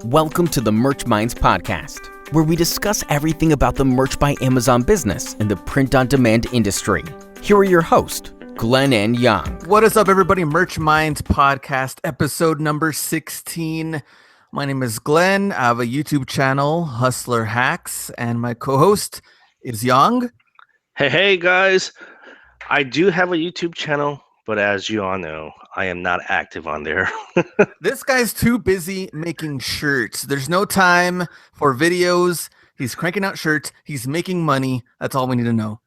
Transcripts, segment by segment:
Welcome to the Merch Minds podcast, where we discuss everything about the Merch by Amazon business and the print-on-demand industry. Here are your hosts, Glen and Yong. What is up, everybody? Merch Minds podcast, episode number 16. My name is Glen. I have a YouTube channel, Hustler Hacks, and my co-host is Yong. Hey guys, I do have a YouTube channel, but as you all know, I am not active on there. This guy's too busy making shirts. There's no time for videos. He's cranking out shirts. He's making money. That's all we need to know.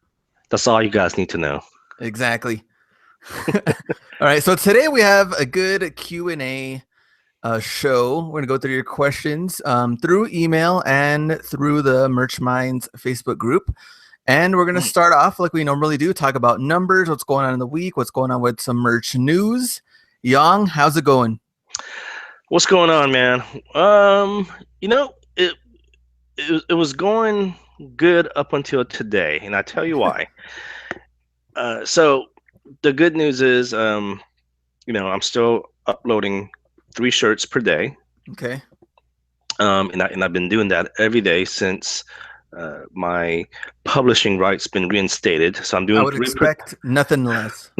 That's all you guys need to know. Exactly. All right, so today we have a good Q&A show. We're going to go through your questions through email and through the Merch Minds Facebook group. And we're going to start off like we normally do, talk about numbers, what's going on in the week, what's going on with some merch news. Yong, how's it going? What's going on, man? It was going good up until today, and I tell you why. So the good news is, I'm still uploading 3 shirts per day. Okay. And I've been doing that every day since my publishing rights been reinstated. So I'm doing. I would expect nothing less.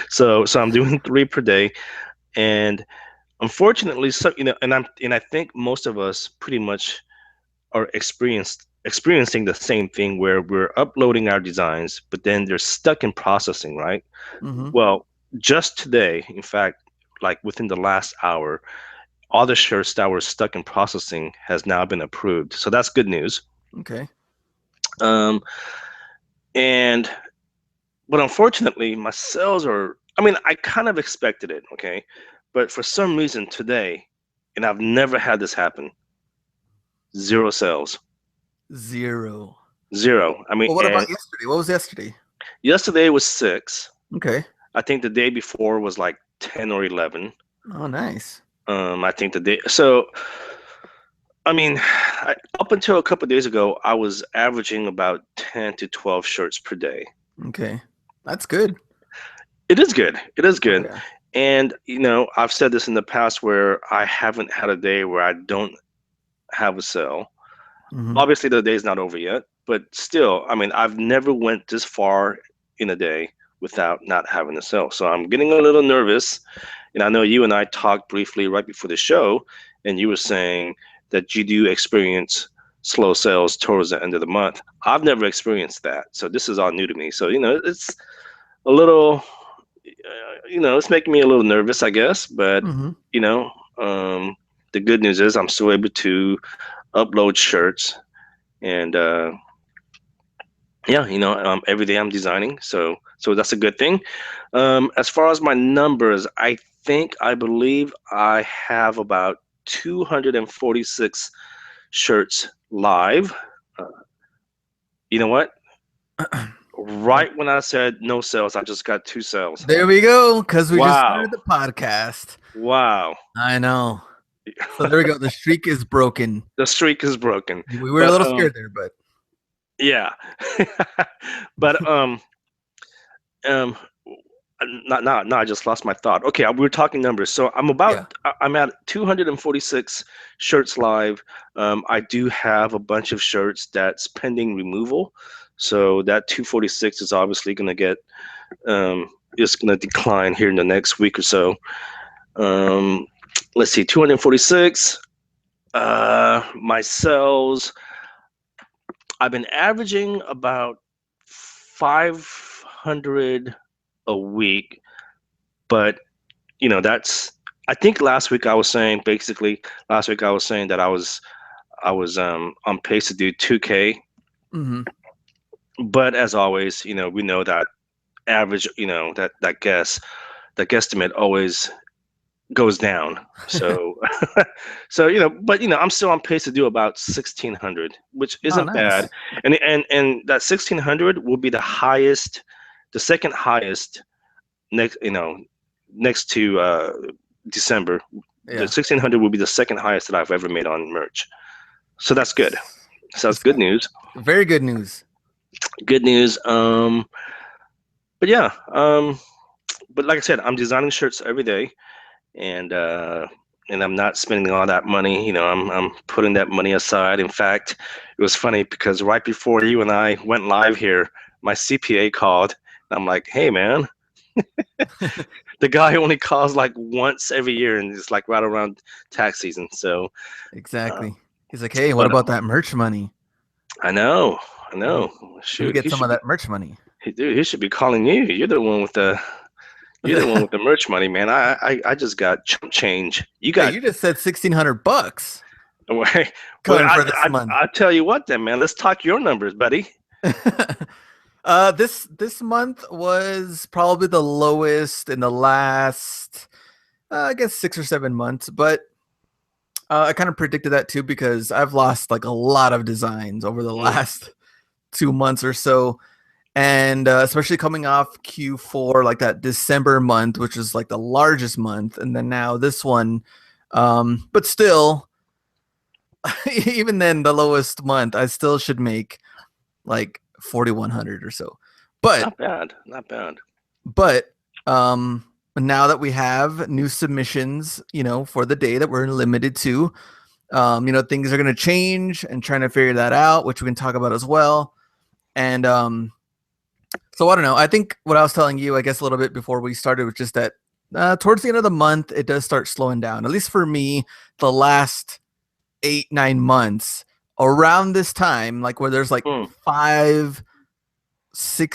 So I'm doing 3 per day, and unfortunately, and I think most of us pretty much are experiencing the same thing where we're uploading our designs, but then they're stuck in processing, right? Mm-hmm. Well, just today, in fact, like within the last hour, all the shirts that were stuck in processing has now been approved. So that's good news. Okay. But unfortunately, my sales I kind of expected it, okay? But for some reason today, and I've never had this happen, 0 sales. 0. Well, what about yesterday? What was yesterday? Yesterday was 6. Okay. I think the day before was like 10 or 11. Oh, nice. I think up until a couple of days ago, I was averaging about 10 to 12 shirts per day. Okay. That's good. It is good. Okay. And, I've said this in the past where I haven't had a day where I don't have a sale. Mm-hmm. Obviously, the day's not over yet, but still, I've never went this far in a day without not having a sale. So I'm getting a little nervous. And I know you and I talked briefly right before the show, and you were saying that you do experience slow sales towards the end of the month. I've never experienced that. So this is all new to me. So, it's a little, it's making me a little nervous, I guess. But, Mm-hmm. The good news is I'm still able to upload shirts. And, every day I'm designing. So that's a good thing. As far as my numbers, I believe I have about 246 shirts live. You know what? Right when I said no sales, I just got 2 sales. There we go, because we just Wow. started the podcast. Wow. I know. So there we go. The streak is broken. The streak is broken. We were a little scared there, but yeah. But now I just lost my thought. Okay, we were talking numbers. So I'm at 246 shirts live. I do have a bunch of shirts that's pending removal. So that 246 is obviously going to get is going to decline here in the next week or so. Let's see, 246. My sales, I've been averaging about 500 a week, but I think last week I was saying that I was on pace to do 2K. mm-hmm. But as always, we know that average, that guesstimate always goes down. So I'm still on pace to do about 1,600, which isn't nice. bad. And that 1,600 will be the highest, the second highest next to December. Yeah. The 1,600 will be the second highest that I've ever made on merch. So that's good. So that's good news. Very good news. Good news. But yeah. But like I said, I'm designing shirts every day, and and I'm not spending all that money. I'm putting that money aside. In fact, it was funny because right before you and I went live here, my CPA called. I'm like, hey man, the guy only calls like once every year, and it's like right around tax season. So Exactly. He's like, hey, what but about that merch money? I know. Let me Shoot, get some of that merch money. dude, he should be calling you. You're the one with the merch money, man. I just got chump change. You Hey, got you just said $1,600 away. coming Well, for this month. I tell you what, then, man. Let's talk your numbers, buddy. This month was probably the lowest in the last, I guess 6 or 7 months, but I kind of predicted that too because I've lost like a lot of designs over the last 2 months or so, and especially coming off Q4, like that December month, which is like the largest month, and then now this one, but still, even then the lowest month, I still should make like 4,100 or so. But Not bad. But now that we have new submissions, for the day that we're limited to, things are going to change and trying to figure that out, which we can talk about as well. And so I don't know. I think what I was telling you, I guess a little bit before we started, was just that towards the end of the month, it does start slowing down. At least for me, the last 8-9 months around this time, like where there's like 5-6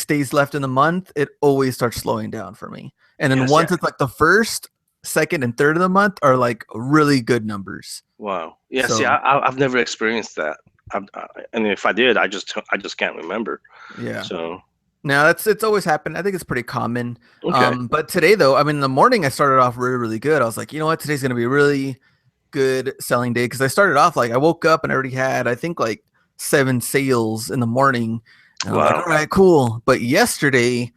days left in the month, it always starts slowing down for me. And then once it's like the first, second, and third of the month are like really good numbers. Wow. Yeah. So, see, I've never experienced that. And if I did, I just can't remember. yeah. So. No, it's always happened. I think it's pretty common. Okay. But today, though, I mean, in the morning, I started off really, really good. I was like, you know what? Today's going to be a really good selling day because I started off like I woke up and I already had, I think, like 7 sales in the morning. And I was like, all right, cool. But yesterday,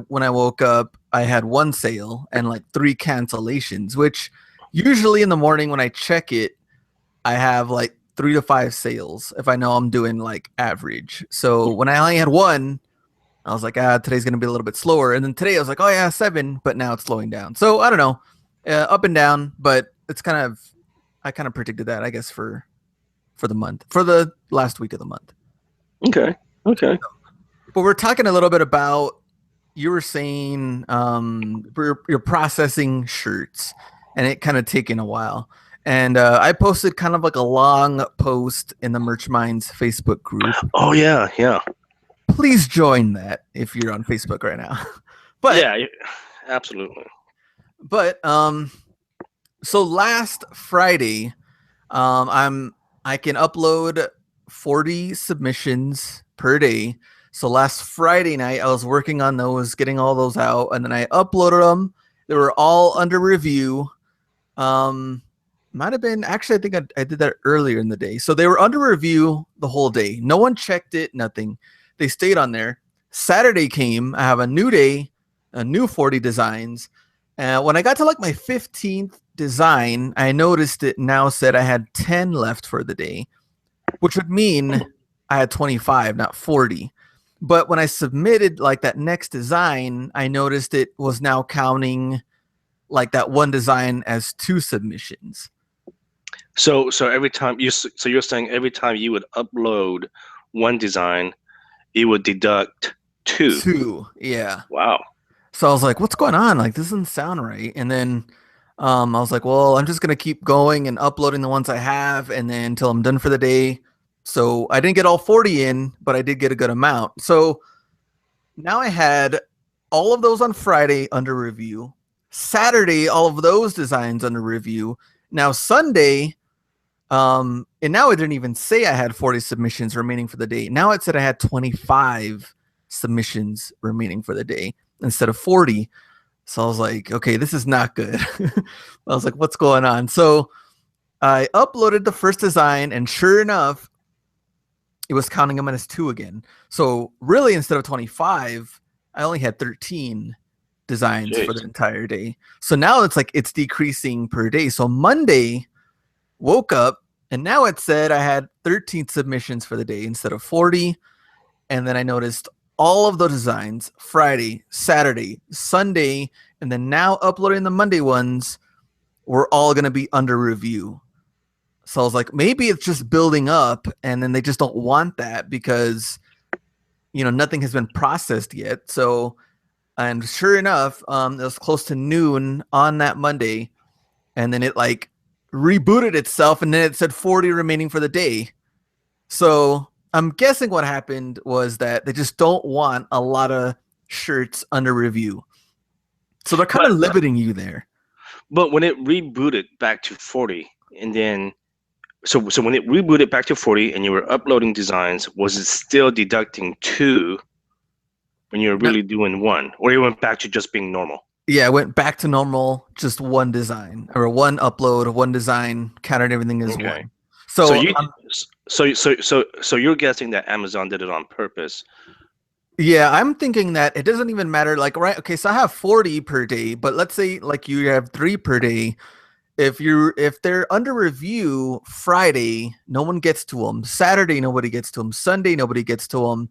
when I woke up, I had 1 sale and like 3 cancellations, which usually in the morning when I check it, I have like 3 to 5 sales if I know I'm doing like average. So when I only had 1, I was like, today's going to be a little bit slower. And then today I was like, oh yeah, 7, but now it's slowing down. So I don't know, up and down, but it's I kind of predicted that, I guess, for the month, for the last week of the month. Okay. But we're talking a little bit about, you were saying you're processing shirts and it kind of taking a while. And I posted kind of like a long post in the Merch Minds Facebook group. Oh yeah. Please join that if you're on Facebook right now. But yeah, absolutely. But so last Friday, I can upload 40 submissions per day. So last Friday night, I was working on those, getting all those out, and then I uploaded them. They were all under review. Might have been, actually, I think I did that earlier in the day. So they were under review the whole day. No one checked it, nothing. They stayed on there. Saturday came. I have a new day, a new 40 designs. When I got to like my 15th design, I noticed it now said I had 10 left for the day, which would mean I had 25, not 40. But when I submitted like that next design, I noticed it was now counting like that one design as 2 submissions. So every time you're saying every time you would upload 1 design, it would deduct 2. 2, yeah. Wow. So I was like, what's going on? Like, this doesn't sound right. And then I was like, well, I'm just going to keep going and uploading the ones I have and then until I'm done for the day. So I didn't get all 40 in, but I did get a good amount. So now I had all of those on Friday under review. Saturday, all of those designs under review. Now Sunday, and now it didn't even say I had 40 submissions remaining for the day. Now it said I had 25 submissions remaining for the day instead of 40. So I was like, okay, this is not good. I was like, what's going on? So I uploaded the first design, and sure enough, it was counting them as 2 again. So really, instead of 25, I only had 13 designs for the entire day. So now it's like it's decreasing per day. So Monday, woke up, and now it said I had 13 submissions for the day instead of 40. And then I noticed all of the designs Friday, Saturday, Sunday, and then now uploading the Monday ones, were all going to be under review. So I was like, maybe it's just building up, and then they just don't want that because, nothing has been processed yet. So, and sure enough, it was close to noon on that Monday, and then it like rebooted itself, and then it said 40 remaining for the day. So I'm guessing what happened was that they just don't want a lot of shirts under review. So they're kind of limiting you there. But when it rebooted back to 40, and then so when it rebooted back to 40 and you were uploading designs, was it still deducting 2 when you were really doing 1, or you went back to just being normal? Yeah, I went back to normal, just 1 design or 1 upload, 1 design, counted everything as 1. So you're guessing that Amazon did it on purpose. Yeah, I'm thinking that it doesn't even matter. Like, right, okay, so I have 40 per day, but let's say like you have 3 per day. If they're under review Friday, no one gets to them. Saturday, nobody gets to them. Sunday, nobody gets to them.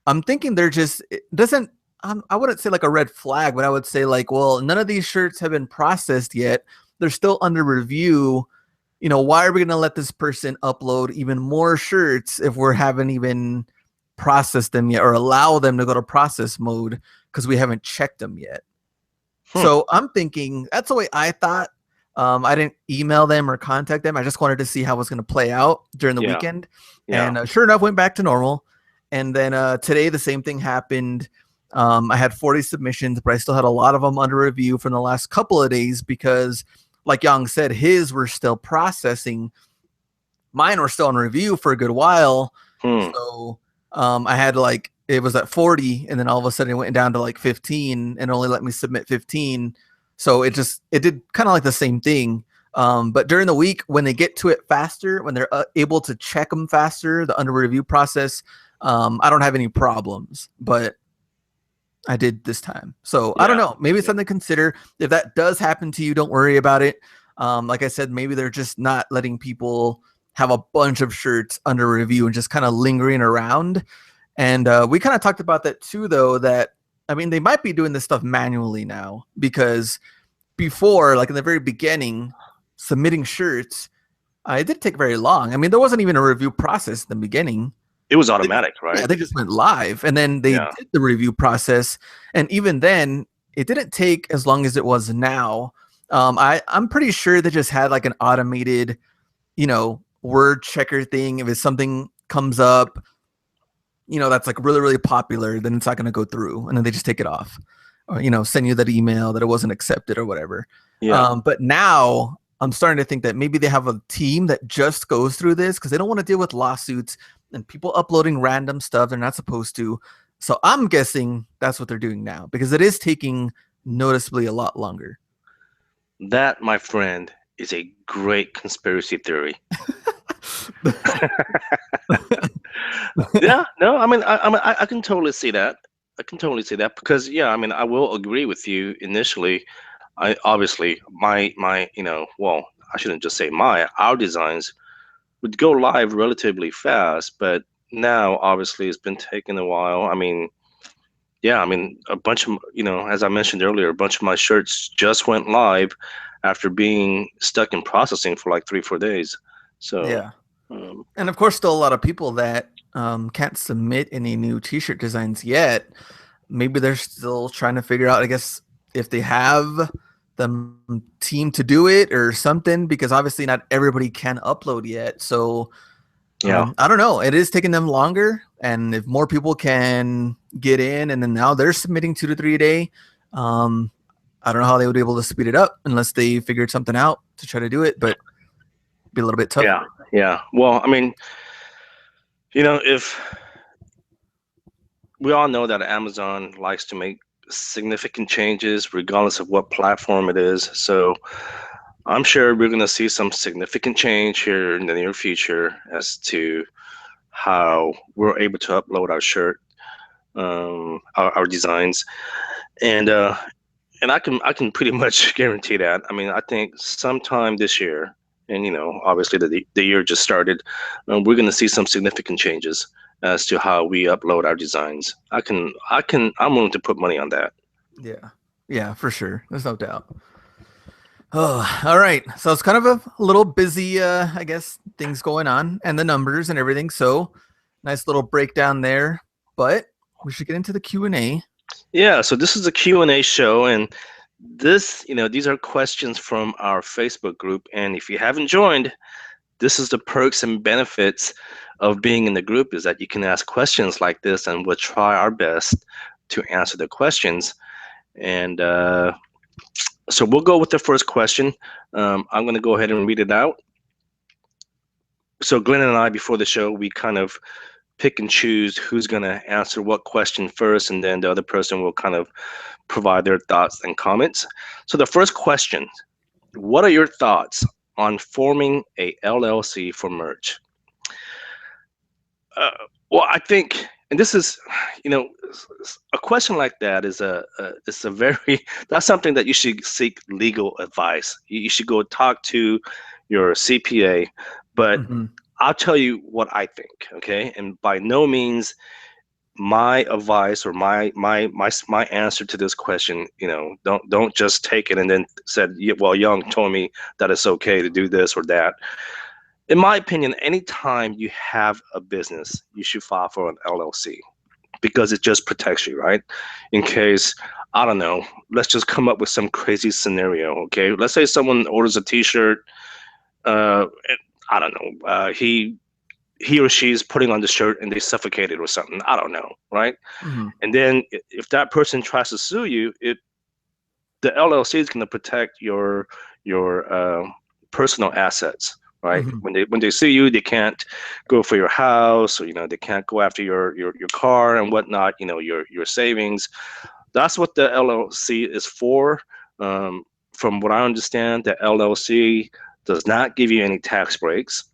I'm thinking it doesn't. I wouldn't say like a red flag, but I would say like, well, none of these shirts have been processed yet. They're still under review. Why are we going to let this person upload even more shirts if we haven't even processed them yet, or allow them to go to process mode because we haven't checked them yet? So I'm thinking that's the way I thought. I didn't email them or contact them. I just wanted to see how it was going to play out during the weekend. And sure enough, went back to normal. And then today, the same thing happened. I had 40 submissions, but I still had a lot of them under review from the last couple of days because, like Yong said, his were still processing. Mine were still on review for a good while. So I had it was at 40, and then all of a sudden it went down to like 15 and only let me submit 15. So it did kind of like the same thing. But during the week, when they get to it faster, when they're able to check them faster, the under review process, I don't have any problems, but I did this time. So I don't know, maybe it's something to consider. If that does happen to you, don't worry about it. Like I said, maybe they're just not letting people have a bunch of shirts under review and just kind of lingering around. And we kind of talked about that too, though, that they might be doing this stuff manually now, because before, like in the very beginning, submitting shirts, it didn't take very long. There wasn't even a review process in the beginning. It was automatic, right? Yeah, they just went live, and then they did the review process. And even then, it didn't take as long as it was now. I'm pretty sure they just had like an automated, word checker thing. If it's something comes up, that's like really, really popular, then it's not going to go through, and then they just take it off, or send you that email that it wasn't accepted or whatever. But now I'm starting to think that maybe they have a team that just goes through this because they don't want to deal with lawsuits and people uploading random stuff they're not supposed to. So I'm guessing that's what they're doing now, because it is taking noticeably a lot longer. That, my friend, is a great conspiracy theory. Yeah, no, I can totally see that. I can totally see that because I will agree with you initially. Obviously my well, I shouldn't just say our designs would go live relatively fast, but now obviously it's been taking a while. A bunch of, as I mentioned earlier, a bunch of my shirts just went live after being stuck in processing for like 3-4 days. So yeah. And of course, still a lot of people that can't submit any new t-shirt designs yet. Maybe they're still trying to figure out, I guess, if they have the team to do it or something, because obviously not everybody can upload yet. So I don't know. It is taking them longer. And if more people can get in, and then now they're submitting 2 to 3 a day, I don't know how they would be able to speed it up unless they figured something out to try to do it, but it'd be a little bit tougher. Yeah. Well, if we all know that Amazon likes to make significant changes regardless of what platform it is. So I'm sure we're going to see some significant change here in the near future as to how we're able to upload our shirt, our designs. And I can pretty much guarantee that. I think sometime this year, and obviously the year just started, we're going to see some significant changes as to how we upload our designs. I'm willing to put money on that. Yeah, for sure. There's no doubt. Oh, all right. So it's kind of a little busy, I guess, things going on and the numbers and everything. So nice little breakdown there. But we should get into the Q&A. Yeah, so this is a Q&A show, and these are questions from our Facebook group. And if you haven't joined, this is the perks and benefits of being in the group, is that you can ask questions like this, and we'll try our best to answer the questions. And so we'll go with the first question. I'm going to go ahead and read it out. So Glenn and I, before the show, we kind of pick and choose who's going to answer what question first, and then the other person will kind of provide their thoughts and comments. So the first question: what are your thoughts on forming a LLC for merch? Well, I think, and this is, a question like that is it's a very that's something that you should seek legal advice. You should go talk to your CPA, but I'll tell you what I think, okay? And by no means my advice or my answer to this question, don't just take it and then said, yeah, well, Yong told me that it's okay to do this or that. In my opinion, anytime you have a business, you should file for an LLC, because it just protects you, right? In case, I don't know, let's just come up with some crazy scenario, okay? Let's say someone orders a t-shirt, I don't know, he or she's putting on the shirt and they suffocated or something, I don't know, right? And then if that person tries to sue you, the LLC is going to protect your personal assets, right? When they sue you, they can't go for your house, or they can't go after your car and whatnot, your savings. That's what the LLC is for. From what I understand, the LLC does not give you any tax breaks.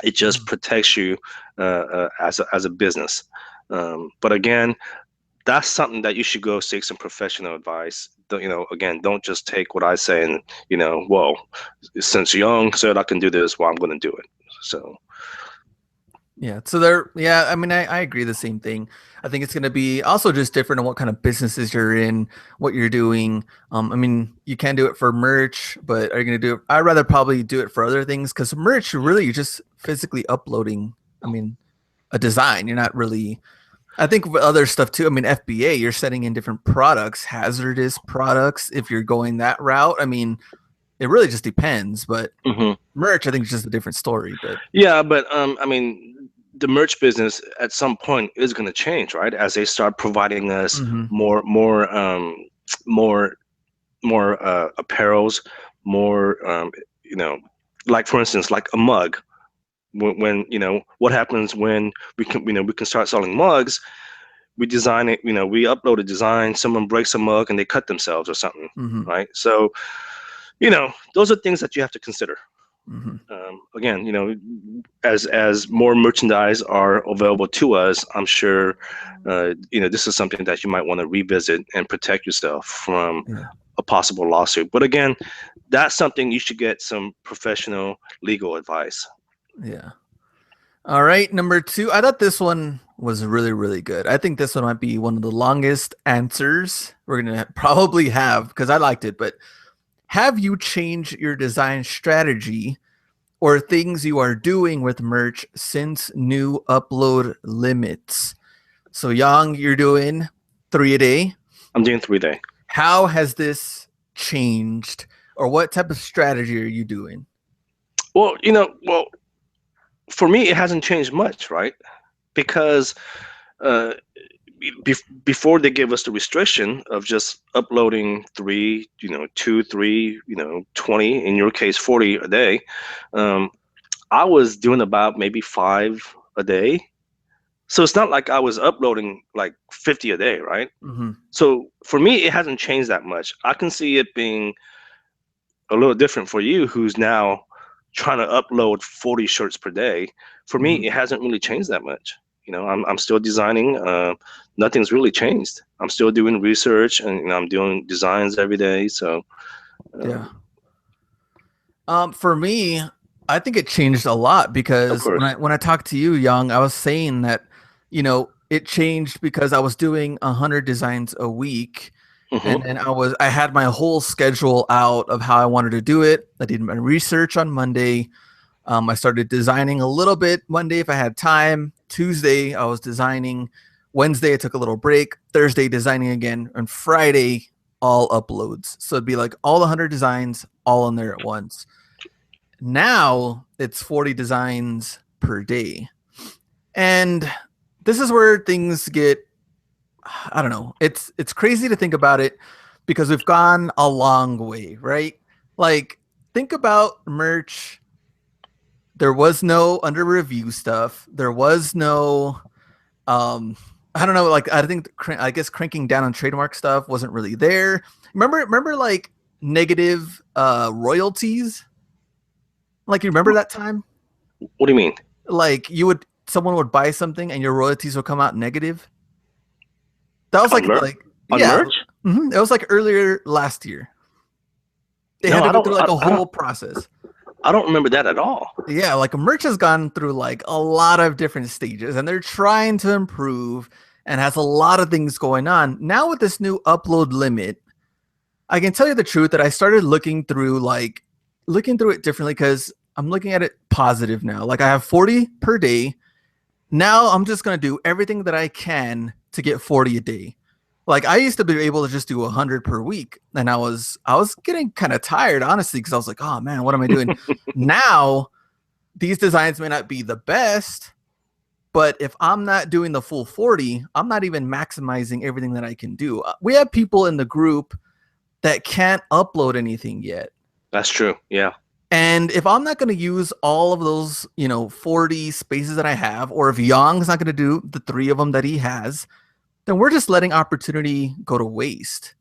It just protects you as a business. But again, that's something that you should go seek some professional advice. Again, don't just take what I say and, well, since Yong said I can do this, well, I'm going to do it. So. Yeah. So I mean, I agree the same thing. I think it's going to be also just different on what kind of businesses you're in, what you're doing. I mean, you can do it for merch, but are you going to do it? I'd rather probably do it for other things, because merch, really, you're just physically uploading, I mean, a design. You're not really, I think with other stuff too. I mean, FBA, you're setting in different products, hazardous products. If you're going that route, I mean, it really just depends. But merch, I think, is just a different story. But yeah, but I mean, the merch business at some point is going to change, right? As they start providing us more apparels, more like, for instance, like a mug. When what happens when we can start selling mugs? We design it, we upload a design, someone breaks a mug and they cut themselves or something, right? So those are things that you have to consider. Again, as more merchandise are available to us, I'm sure this is something that you might want to revisit and protect yourself from a possible lawsuit. But again, that's something you should get some professional legal advice. Yeah. All right, number 2. I thought this one was really, really good. I think this one might be one of the longest answers we're going to probably have, because I liked it. But have you changed your design strategy or things you are doing with merch since new upload limits? So, Yong, you're doing 3 a day. I'm doing 3 a day. How has this changed, or what type of strategy are you doing? Well, for me, it hasn't changed much, right? Because before they gave us the restriction of just uploading 3, 2, 3, 20, in your case, 40 a day, I was doing about maybe 5 a day. So it's not like I was uploading like 50 a day, right? So for me, it hasn't changed that much. I can see it being a little different for you, who's now trying to upload 40 shirts per day. For me, it hasn't really changed that much. I'm still designing. Nothing's really changed. I'm still doing research, and I'm doing designs every day. So yeah. For me, I think it changed a lot, because when I talked to you, Yong, I was saying that it changed because I was doing 100 designs a week, And then I had my whole schedule out of how I wanted to do it. I did my research on Monday. I started designing a little bit Monday if I had time. Tuesday, I was designing. Wednesday, I took a little break. Thursday, designing again. And Friday, all uploads. So it'd be like all the 100 designs all in there at once. Now it's 40 designs per day. And this is where things get, I don't know. It's crazy to think about it because we've gone a long way, right? Like, think about merch. There was no under review stuff. There was no, I don't know. Like, I guess cranking down on trademark stuff wasn't really there. Remember like negative royalties? Like, you remember that time? What do you mean? Like, someone would buy something and your royalties would come out negative. That was on merch? It was like earlier last year. They had to go through like a whole process. I don't remember that at all. Yeah, like merch has gone through like a lot of different stages and they're trying to improve and has a lot of things going on. Now with this new upload limit, I can tell you the truth that I started looking through it differently because I'm looking at it positive now. Like, I have 40 per day. Now I'm just going to do everything that I can to get 40 a day. Like, I used to be able to just do 100 per week. And I was getting kind of tired, honestly, because I was like, oh man, what am I doing? Now, these designs may not be the best, but if I'm not doing the full 40, I'm not even maximizing everything that I can do. We have people in the group that can't upload anything yet. That's true. Yeah. And if I'm not going to use all of those, 40 spaces that I have, or if Yong's not going to do the 3 of them that he has, then we're just letting opportunity go to waste.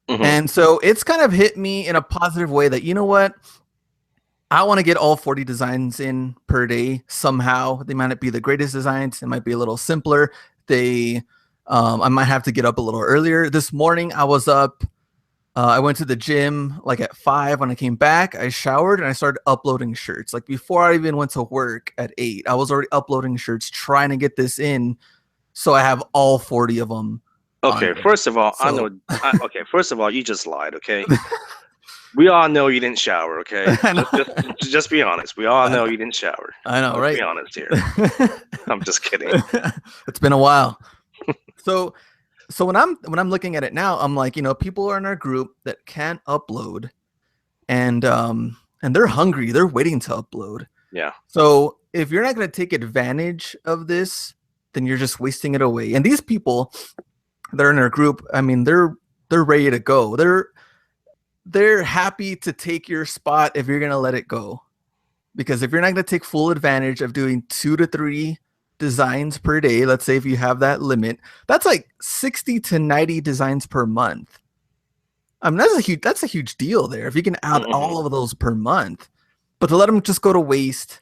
And so it's kind of hit me in a positive way that, you know what? I want to get all 40 designs in per day somehow. They might not be the greatest designs. It might be a little simpler. I might have to get up a little earlier. This morning I was up. I went to the gym like at 5. When I came back, I showered and I started uploading shirts. Like, before I even went to work at 8, I was already uploading shirts, trying to get this in so I have all 40 of them. Okay, first of all, first of all, you just lied, okay? We all know you didn't shower, okay? Just be honest. We all know you didn't shower. I know, right? Be honest here. I'm just kidding. It's been a while. So when I'm looking at it now, I'm like, people are in our group that can't upload, and they're hungry. They're waiting to upload. Yeah. So if you're not going to take advantage of this, then you're just wasting it away. And these people that are in our group, I mean, they're ready to go. They're happy to take your spot if you're going to let it go. Because if you're not going to take full advantage of doing 2 to 3 designs per day, let's say if you have that limit, that's like 60 to 90 designs per month. I mean, that's a huge deal there if you can add all of those per month. But to let them just go to waste,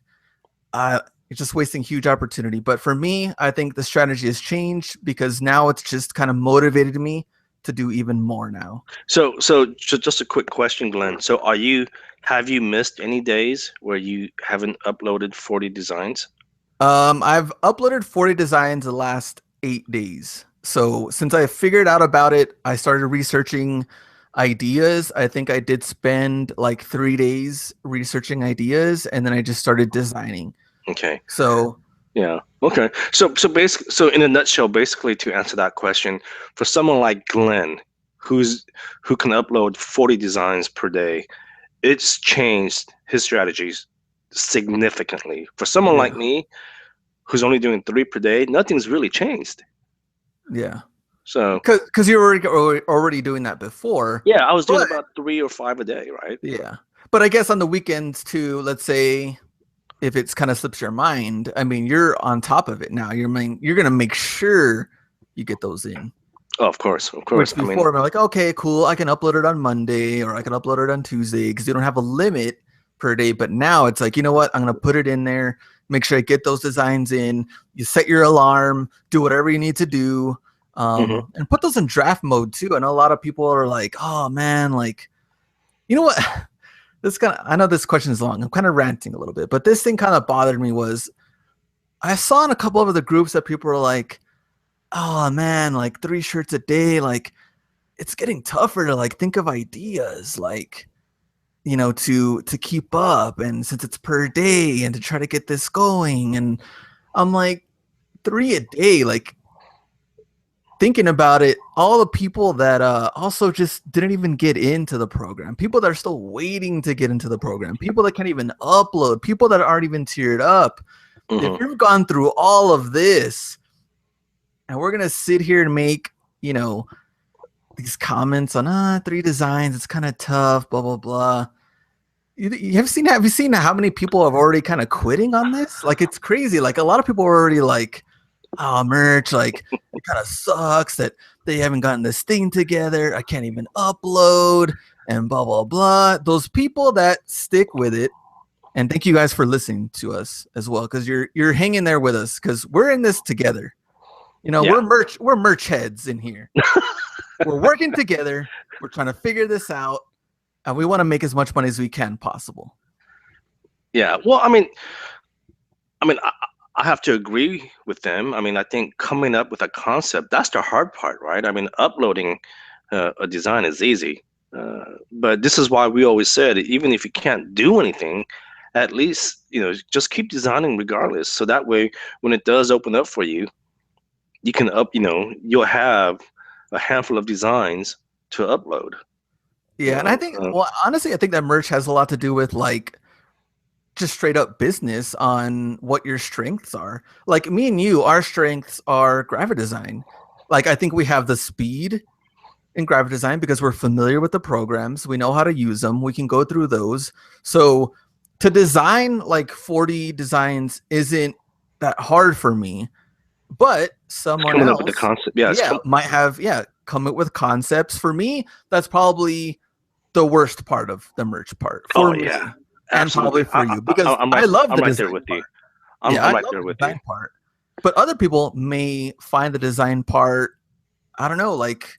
you're just wasting huge opportunity. But for me, I think the strategy has changed because now it's just kind of motivated me to do even more now. So just a quick question, Glenn. So have you missed any days where you haven't uploaded 40 designs? I've uploaded 40 designs the last 8 days. So since I figured out about it, I started researching ideas. I think I did spend like 3 days researching ideas, and then I just started designing. Okay. So yeah. Okay. So basically, so in a nutshell, basically to answer that question, for someone like Glenn, who can upload 40 designs per day, it's changed his strategies significantly. For someone like me, who's only doing 3 per day, nothing's really changed. Yeah. So because you were already doing that before. Yeah, I was doing about 3 or 5 a day, right? Yeah. But I guess on the weekends too, let's say if it's kind of slips your mind, I mean, you're on top of it now. You're going to make sure you get those in. Oh, of course. Which before, I'm like, okay, cool. I can upload it on Monday or I can upload it on Tuesday because you don't have a limit per day. But now it's like, you know what? I'm going to put it in there, make sure I get those designs in. You set your alarm, do whatever you need to do, and put those in draft mode too. I know a lot of people are like, oh man, like, you know what? I know this question is long. I'm kind of ranting a little bit, but this thing kind of bothered me was I saw in a couple of other groups that people were like, oh man, like 3 shirts a day, like it's getting tougher to like think of ideas like, to keep up, and since it's per day and to try to get this going. And I'm like, 3 a day, like thinking about it, all the people that also just didn't even get into the program, people that are still waiting to get into the program, people that can't even upload, people that aren't even tiered up. If you've gone through all of this and we're gonna sit here and make these comments on 3 designs, it's kind of tough, blah blah blah. You have you seen how many people have already kind of quitting on this? Like, it's crazy. Like, a lot of people are already like, oh, merch, like, it kind of sucks that they haven't gotten this thing together. I can't even upload and blah blah blah. Those people that stick with it, and thank you guys for listening to us as well, because you're hanging there with us, because we're in this together. We're merch heads in here. We're working together. We're trying to figure this out, and we want to make as much money as we can possible. Yeah. Well, I mean, I have to agree with them. I mean, I think coming up with a concept, that's the hard part, right? I mean, uploading a design is easy. But this is why we always said, even if you can't do anything, at least, just keep designing regardless. So that way, when it does open up for you, you can you'll have a handful of designs to upload. Yeah. And I think, honestly, I think that merch has a lot to do with like just straight up business on what your strengths are. Like, me and you, our strengths are graphic design. Like, I think we have the speed in graphic design because we're familiar with the programs. We know how to use them. We can go through those. So to design like 40 designs isn't that hard for me, but someone coming else up with the concept, might have come up with concepts. For me, that's probably the worst part of the merch part for me. Yeah. And Absolutely. probably for you, because I love the design with you. I'm right there with you. Part. But other people may find the design part, I don't know, like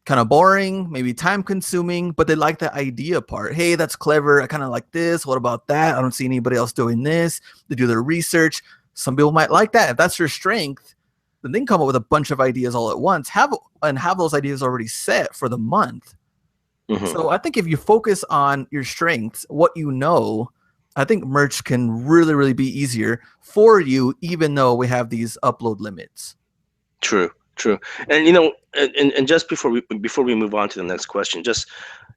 kind of boring, maybe time consuming, but they like the idea part. Hey, that's clever. I kind of like this. What about that? I don't see anybody else doing this. They do their research. Some people might like that. If that's your strength, then they can come up with a bunch of ideas all at once, have those ideas already set for the month. So I think if you focus on your strengths, what I think merch can really, really be easier for you, even though we have these upload limits. True. And and just before we move on to the next question, just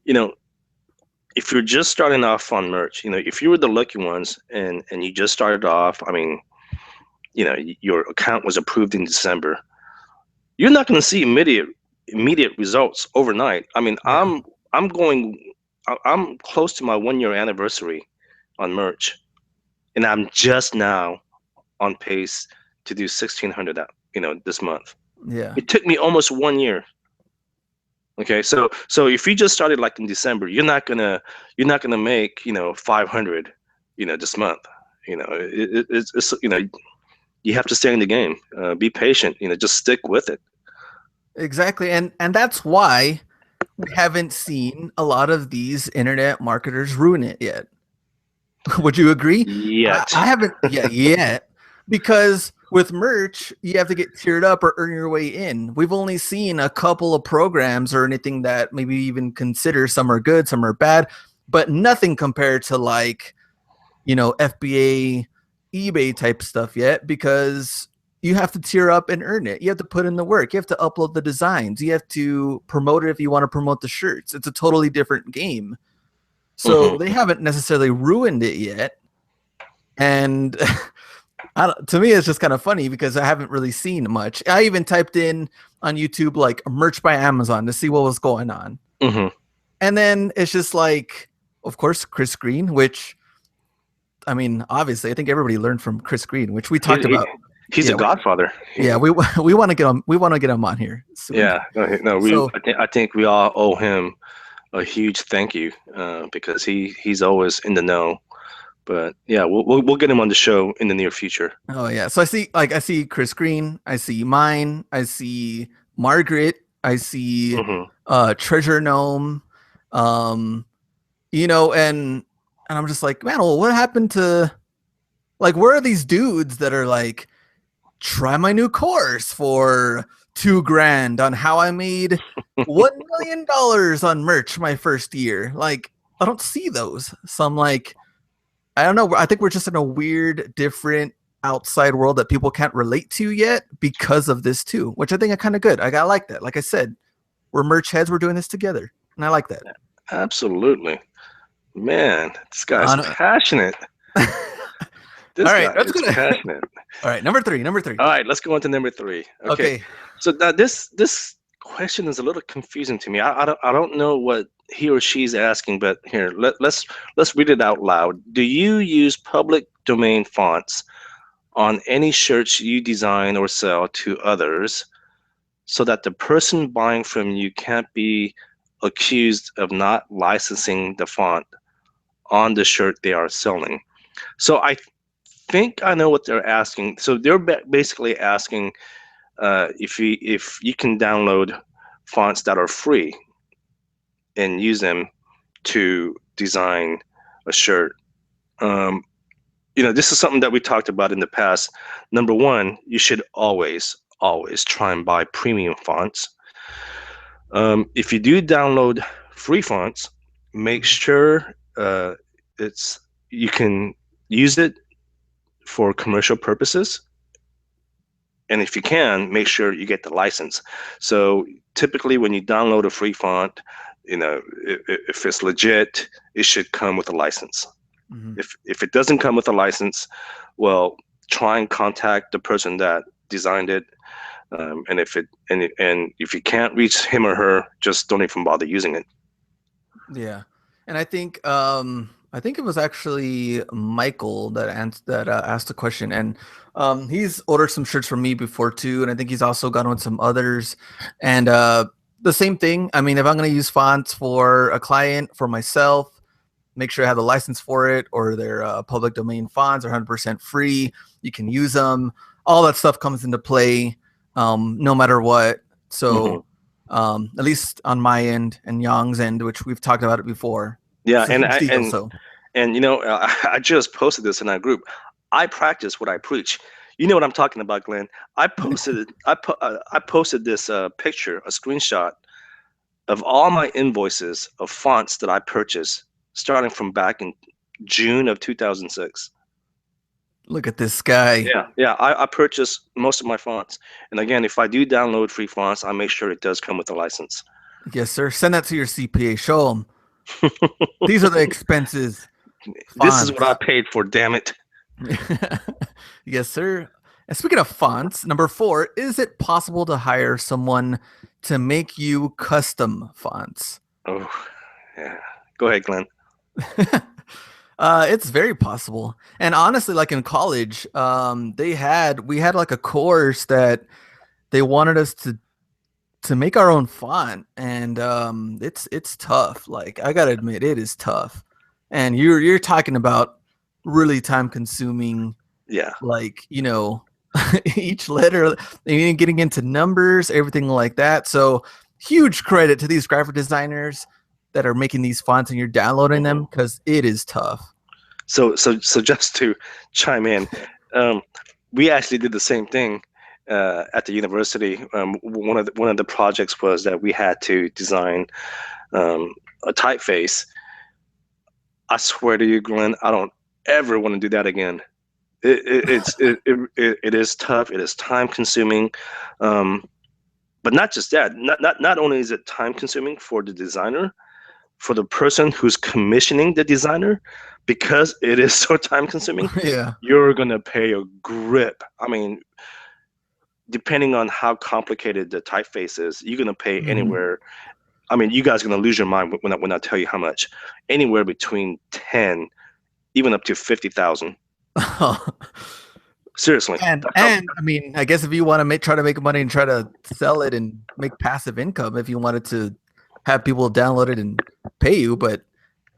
if you're just starting off on merch, if you were the lucky ones and you just started off, I mean, your account was approved in December, you're not going to see immediate results overnight. I mean, yeah. I'm close to my 1-year anniversary on merch, and I'm just now on pace to do 1,600 this month. Yeah, it took me almost 1 year. Okay, so if you just started like in December, you're not gonna make 500 this month. It's you have to stay in the game. Be patient. Just stick with it. Exactly, and that's why we haven't seen a lot of these internet marketers ruin it yet. Would you agree? Yet. I haven't yet, because with merch, you have to get tiered up or earn your way in. We've only seen a couple of programs or anything that maybe even consider, some are good, some are bad, but nothing compared to like, FBA, eBay type stuff yet, because you have to tier up and earn it. You have to put in the work. You have to upload the designs. You have to promote it if you want to promote the shirts. It's a totally different game. So they haven't necessarily ruined it yet. And to me, it's just kind of funny because I haven't really seen much. I even typed in on YouTube like merch by Amazon to see what was going on. And then it's just like, of course, Chris Green, which, I mean, obviously, I think everybody learned from Chris Green, which we talked about. He's a godfather. Yeah, we want to get him. We want to get him on here soon. Yeah, no, I think we all owe him a huge thank you because he's always in the know. But yeah, we'll get him on the show in the near future. Oh yeah, so I see Chris Green, I see mine, I see Margaret, I see Treasure Gnome, and I'm just like, man, well, what happened to, like, where are these dudes that are like, try my new course for $2,000 on how I made $1 million on merch my first year. Like, I don't see those. So I'm like, I don't know. I think we're just in a weird, different outside world that people can't relate to yet because of this too, which I think are kind of good. I like that. Like I said, we're merch heads. We're doing this together, and I like that. Absolutely. Man, this guy's passionate. This All right, guy is passionate. All right, number three. All right, let's go on to number 3. Okay. So now this question is a little confusing to me. I don't know what he or she's asking, but here, let's read it out loud. Do you use public domain fonts on any shirts you design or sell to others so that the person buying from you can't be accused of not licensing the font on the shirt they are selling? So I think I know what they're asking. So they're basically asking if you can download fonts that are free and use them to design a shirt. This is something that we talked about in the past. Number one, you should always try and buy premium fonts. If you do download free fonts, make sure you can use it for commercial purposes. And if you can, make sure you get the license. So typically when you download a free font, if it's legit, it should come with a license. Mm-hmm. If it doesn't come with a license, well, try and contact the person that designed it. And if you can't reach him or her, just don't even bother using it. Yeah. And I think it was actually Michael that asked the question, and he's ordered some shirts from me before too, and I think he's also gone with some others. And the same thing. I mean, if I'm going to use fonts for a client, for myself, make sure I have the license for it, or they're public domain fonts are 100% free. You can use them. All that stuff comes into play, no matter what. So at least on my end and Yong's end, which we've talked about it before. Yeah, I just posted this in our group. I practice what I preach. You know what I'm talking about, Glenn. I posted this picture, a screenshot of all my invoices of fonts that I purchased starting from back in June of 2006. Look at this guy. Yeah. I purchased most of my fonts. And again, if I do download free fonts, I make sure it does come with a license. Yes, sir. Send that to your CPA. Show them. These are the expenses. This is what I paid for, damn it. Yes, sir. And speaking of fonts, number 4, is it possible to hire someone to make you custom fonts? Oh, yeah. Go ahead, Glenn. It's very possible. And honestly, like in college, we had like a course that they wanted us to make our own font, and it's tough. Like, I gotta admit, it is tough. And you're talking about really time consuming. Yeah. Like, each letter, getting into numbers, everything like that. So huge credit to these graphic designers that are making these fonts and you're downloading them, because it is tough. So just to chime in, we actually did the same thing at the university. One of the projects was that we had to design a typeface. I swear to you, Glenn, I don't ever want to do that again. It is tough. It is time consuming. But not just that. Not only is it time consuming for the designer, for the person who's commissioning the designer, because it is so time consuming. Yeah, you're gonna pay a grip. I mean, depending on how complicated the typeface is, you're gonna pay anywhere. I mean, you guys are gonna lose your mind when I tell you how much. Anywhere between 10, even up to 50,000. Seriously. And I mean, I guess if you want to try to make money and try to sell it and make passive income, if you wanted to have people download it and pay you, but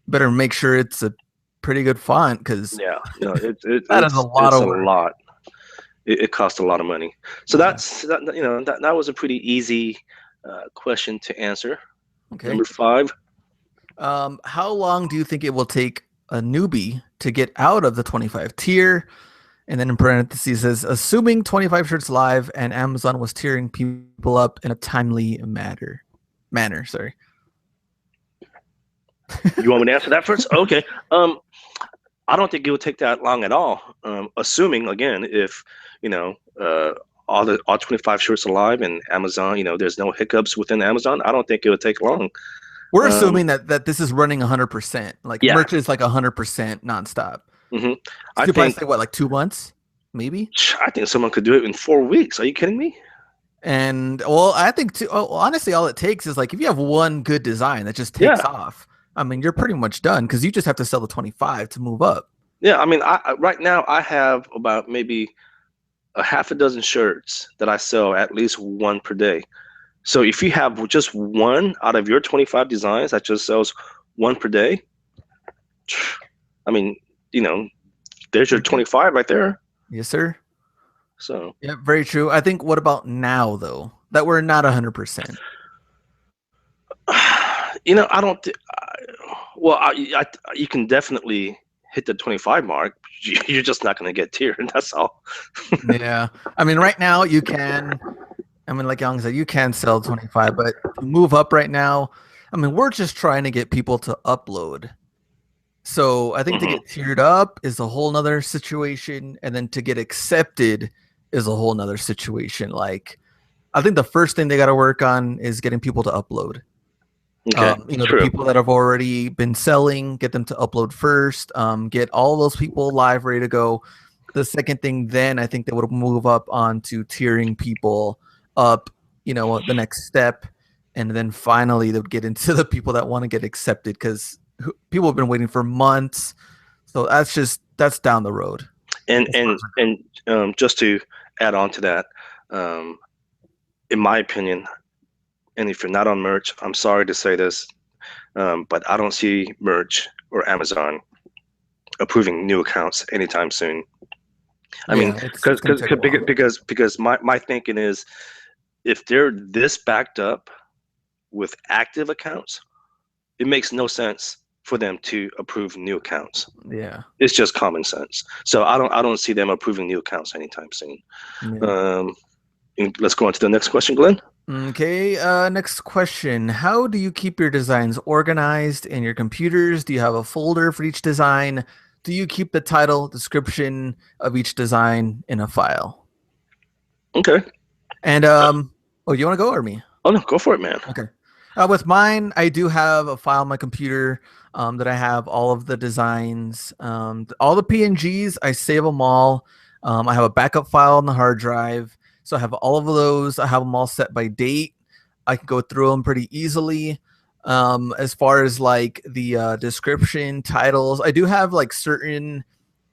better make sure it's a pretty good font, because that is a lot of work. It costs a lot of money. So that was a pretty easy question to answer. Okay. Number 5. How long do you think it will take a newbie to get out of the 25 tier? And then in parentheses says, assuming 25 shirts live and Amazon was tiering people up in a timely manner. Sorry. You want me to answer that first? Okay. I don't think it would take that long at all. Assuming again, if all 25 shirts are live and Amazon, there's no hiccups within Amazon, I don't think it would take long. We're assuming that this is running 100%. Like Yeah. merch is like 100% nonstop. Mm-hmm. So I you probably think say what, like 2 months, maybe? I think someone could do it in 4 weeks. Are you kidding me? And well, I think honestly, all it takes is like if you have one good design that just takes Yeah. off. I mean, you're pretty much done because you just have to sell the 25 to move up. Yeah, I mean, right now I have about maybe a half a dozen shirts that I sell at least one per day. So if you have just one out of your 25 designs that just sells one per day, I mean, there's your 25 right there. Yes, sir. So yeah, very true. I think what about now though that we're not 100%? I don't. Well, you can definitely hit the 25 mark. You're just not going to get tiered. That's all. Yeah, I mean, right now you can. I mean, like Yong said, you can sell 25, but to move up right now, I mean, we're just trying to get people to upload. So I think to get tiered up is a whole nother situation, and then to get accepted is a whole nother situation. Like, I think the first thing they got to work on is getting people to upload. Okay, the people that have already been selling, get them to upload first. Get all those people live, ready to go. The second thing, then I think they would move up onto tiering people up. The next step, and then finally they would get into the people that want to get accepted because people have been waiting for months. So that's down the road. And just to add on to that, in my opinion, and if you're not on merch, I'm sorry to say this, but I don't see merch or Amazon approving new accounts anytime soon. I mean, because my thinking is, if they're this backed up with active accounts, it makes no sense for them to approve new accounts. Yeah, it's just common sense. So I don't see them approving new accounts anytime soon. Yeah. Let's go on to the next question, Glenn. Okay, next question. How do you keep your designs organized in your computers? Do you have a folder for each design? Do you keep the title, description of each design in a file? Okay. And you want to go or me? Oh no, go for it, man. Okay. With mine, I do have a file on my computer that I have all of the designs, all the PNGs. I save them all. I have a backup file on the hard drive. So I have all of those. I have them all set by date. I can go through them pretty easily. As far as like the description, titles, I do have like certain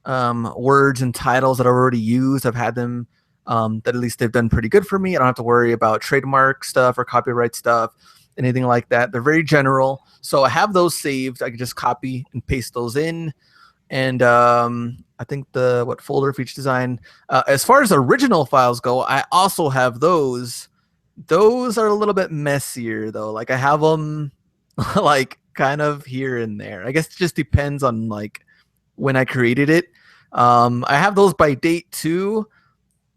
words and titles that I've already used. I've had them that at least they've done pretty good for me. I don't have to worry about trademark stuff or copyright stuff, anything like that. They're very general. So I have those saved. I can just copy and paste those in. And I think what folder for each design. As far as original files go, I also have those. Those are a little bit messier though. Like I have them like kind of here and there. I guess it just depends on like when I created it. I have those by date too,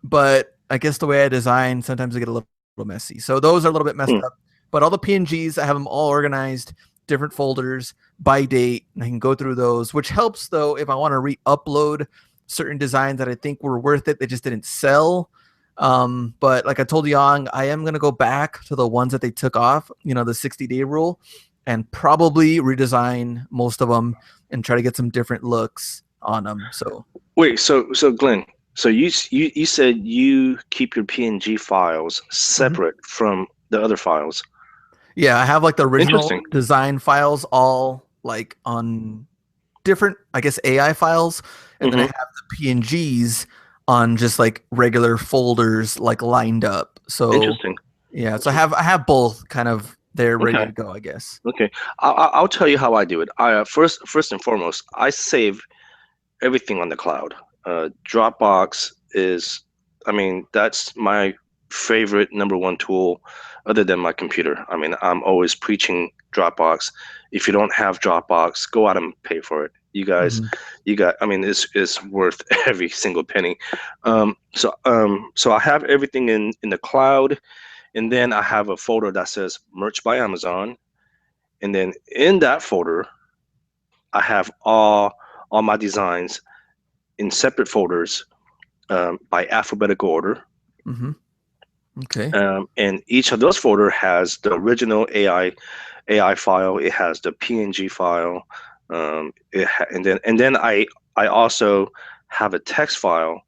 but I guess the way I design, sometimes I get a little messy. So those are a little bit messed up. But all the PNGs, I have them all organized, different folders by date, and I can go through those, which helps though if I want to re-upload certain designs that I think were worth it, they just didn't sell. But like I told Yong, I am going to go back to the ones that they took off, the 60-day rule, and probably redesign most of them and try to get some different looks on them. So wait, so Glenn, so you said you keep your PNG files separate from the other files. Yeah, I have like the original design files all like on different, I guess, AI files, and then I have the PNGs on just like regular folders like lined up. So interesting. Yeah, so I have both kind of there ready to go, I guess. Okay, I'll tell you how I do it. I first and foremost, I save everything on the cloud. Dropbox is, I mean, that's my favorite #1 tool other than my computer. I mean, I'm always preaching Dropbox. If you don't have Dropbox, go out and pay for it. You guys, I mean, it's worth every single penny. So I have everything in the cloud, and then I have a folder that says Merch by Amazon, and then in that folder, I have all my designs in separate folders by alphabetical order. Okay. And each of those folder has the original AI file. It has the PNG file. And then I also have a text file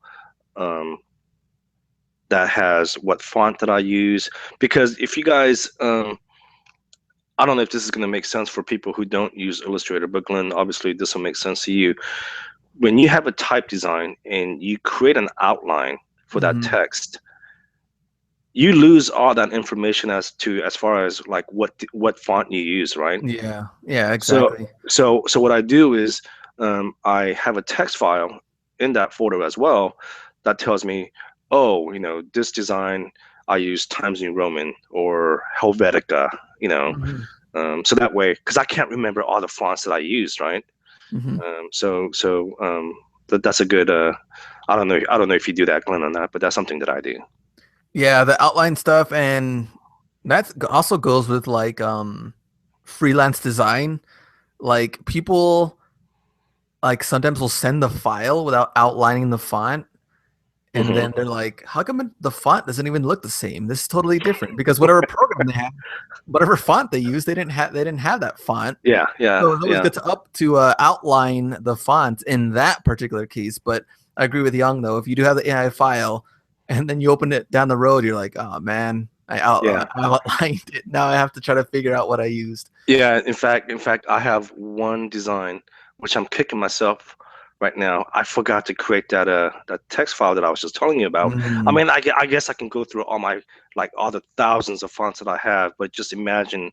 that has what font that I use. Because if you guys, I don't know if this is going to make sense for people who don't use Illustrator, but Glenn, obviously this will make sense to you. When you have a type design and you create an outline for that text, you lose all that information as far as like what font you use, right? Yeah, exactly. So what I do is I have a text file in that folder as well that tells me, oh, this design I use Times New Roman or Helvetica, so that way, because I can't remember all the fonts that I used, right? That's a good. I don't know if you do that, Glenn, or not, but that's something that I do. Yeah, the outline stuff, and that also goes with like freelance design. Like people like sometimes will send the file without outlining the font, and then they're like, how come the font doesn't even look the same? This is totally different, because whatever program they have, whatever font they use, they didn't have that font. Yeah. So it's always good to outline the font in that particular case. But I agree with Yong though. If you do have the AI file and then you open it down the road, you're like, oh man, I outlined it. Now I have to try to figure out what I used. Yeah. In fact, I have one design which I'm kicking myself right now. I forgot to create that text file that I was just telling you about. I mean, I guess I can go through all the thousands of fonts that I have, but just imagine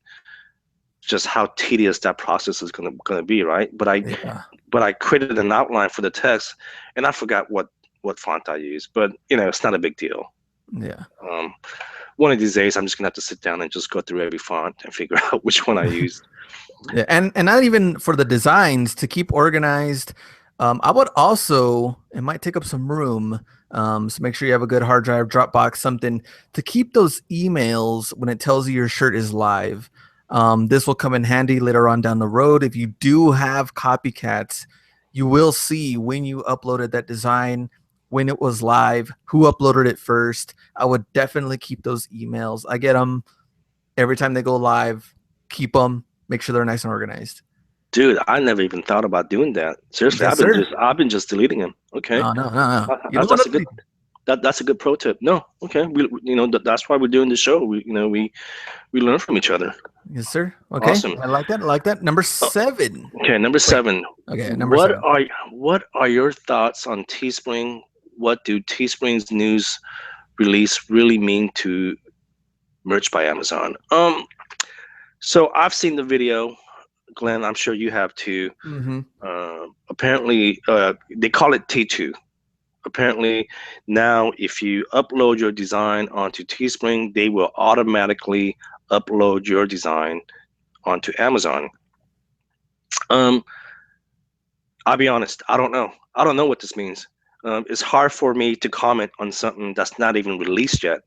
just how tedious that process is gonna be, right? But I created an outline for the text, and I forgot what font I used. But it's not a big deal. Yeah. One of these days, I'm just gonna have to sit down and just go through every font and figure out which one I used. Yeah, and not even for the designs to keep organized. I would also, it might take up some room. So make sure you have a good hard drive, Dropbox, something to keep those emails when it tells you your shirt is live. This will come in handy later on down the road. If you do have copycats, you will see when you uploaded that design, when it was live, who uploaded it first. I would definitely keep those emails. I get them every time they go live. Keep them. Make sure they're nice and organized. Dude, I never even thought about doing that. Seriously, Yes, I've been just deleting them. Okay. No. That's a good pro tip. No, okay. That's why we're doing the show. We learn from each other. Yes, sir. Okay. Awesome. I like that. Number 7. Okay, number 7. Okay, number 7. What are your thoughts on Teespring? What do Teespring's news release really mean to Merch by Amazon? So I've seen the video, Glenn. I'm sure you have too. Apparently, they call it T2. Apparently, now if you upload your design onto Teespring, they will automatically upload your design onto Amazon. I'll be honest. I don't know. I don't know what this means. It's hard for me to comment on something that's not even released yet.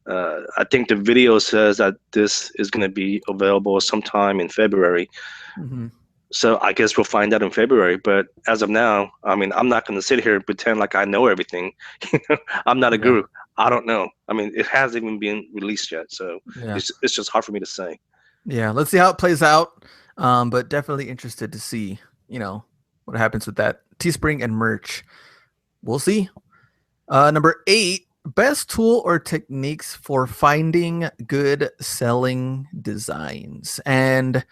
I think the video says that this is going to be available sometime in February. So I guess we'll find out in February. But as of now, I mean, I'm not going to sit here and pretend like I know everything. I'm not a guru. I don't know. I mean, it hasn't even been released yet. So it's just hard for me to say. Yeah, let's see how it plays out. But definitely interested to see, what happens with that. Teespring and merch. We'll see. Number 8, best tool or techniques for finding good selling designs. And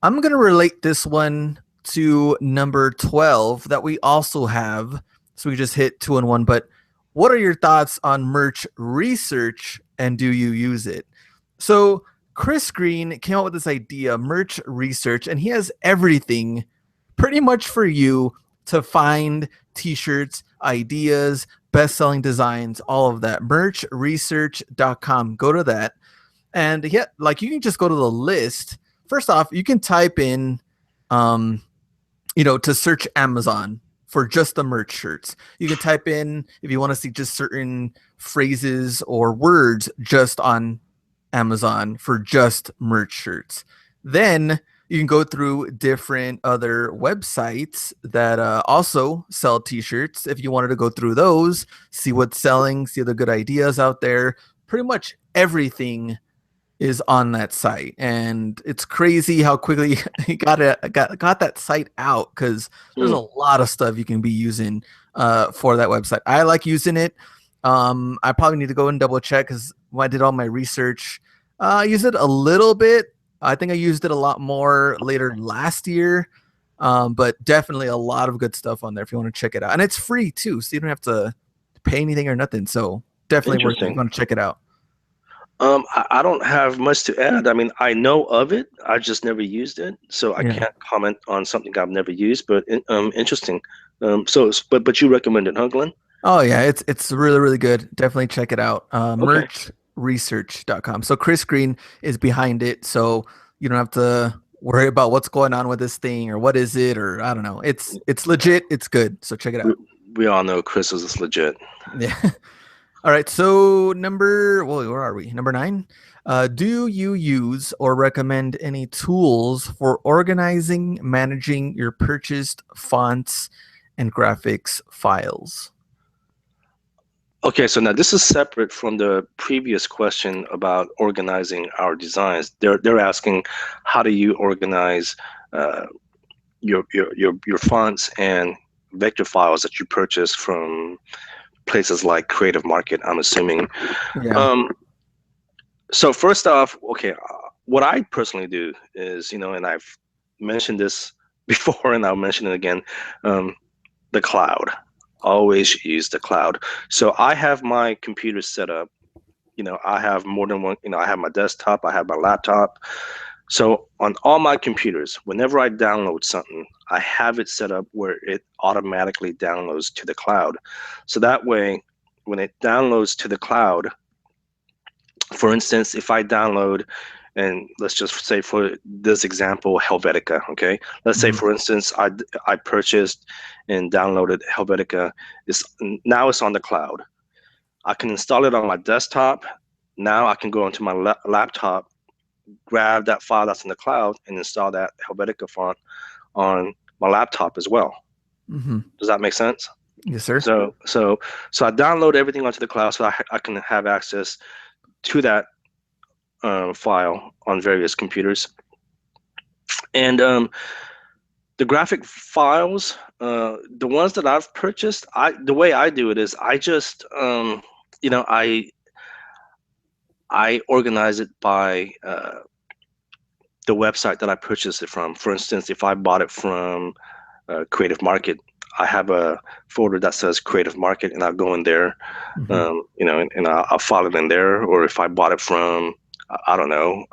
I'm going to relate this one to number 12 that we also have. So we just hit 2 and 1. But what are your thoughts on merch research, and do you use it? So Chris Green came up with this idea, merch research, and he has everything pretty much for you to find t-shirts, ideas, best-selling designs, all of that. Merchresearch.com. Go to that. And you can just go to the list, first off, you can type in, to search Amazon for just the merch shirts. You can type in, if you want to see just certain phrases or words just on Amazon for just merch shirts. Then you can go through different other websites that also sell t-shirts. If you wanted to go through those, see what's selling, see the good ideas out there. Pretty much everything is on that site, and it's crazy how quickly he got that site out, because there's a lot of stuff you can be using for that website. I like using it. I probably need to go and double check, because when I did all my research, I used it a little bit. I think I used it a lot more later last year, but definitely a lot of good stuff on there if you want to check it out, and it's free too, so you don't have to pay anything or nothing. So definitely worth it if you want to check it out. I don't have much to add. I mean, I know of it. I just never used it, so I can't comment on something I've never used. But interesting. But you recommend it, huh, Glenn? Oh yeah, it's really, really good. Definitely check it out. Merchresearch.com. So Chris Green is behind it, so you don't have to worry about what's going on with this thing or what is it, or I don't know. It's legit. It's good. So check it out. We all know Chris is legit. Yeah. All right, so where are we? Number 9. Do you use or recommend any tools for organizing, managing your purchased fonts and graphics files? Okay, so now this is separate from the previous question about organizing our designs. They're asking, how do you organize your fonts and vector files that you purchase from places like Creative Market, I'm assuming. Yeah. So first off, okay, what I personally do is, and I've mentioned this before and I'll mention it again, the cloud. Always use the cloud. So I have my computer set up, I have more than one, I have my desktop, I have my laptop. So on all my computers, whenever I download something, I have it set up where it automatically downloads to the cloud. So that way, when it downloads to the cloud, for instance, if I download, and let's just say for this example, Helvetica, okay? Let's say, for instance, I purchased and downloaded Helvetica. Now it's on the cloud. I can install it on my desktop. Now I can go into my laptop, grab that file that's in the cloud, and install that Helvetica font on my laptop as well. Does that make sense? Yes, sir. So I download everything onto the cloud, so I can have access to that file on various computers. And the graphic files, the ones that I've purchased, the way I do it is I just I organize it by the website that I purchased it from. For instance, if I bought it from Creative Market, I have a folder that says Creative Market, and I'll go in there, and I'll file it in there. Or if I bought it from, I don't know,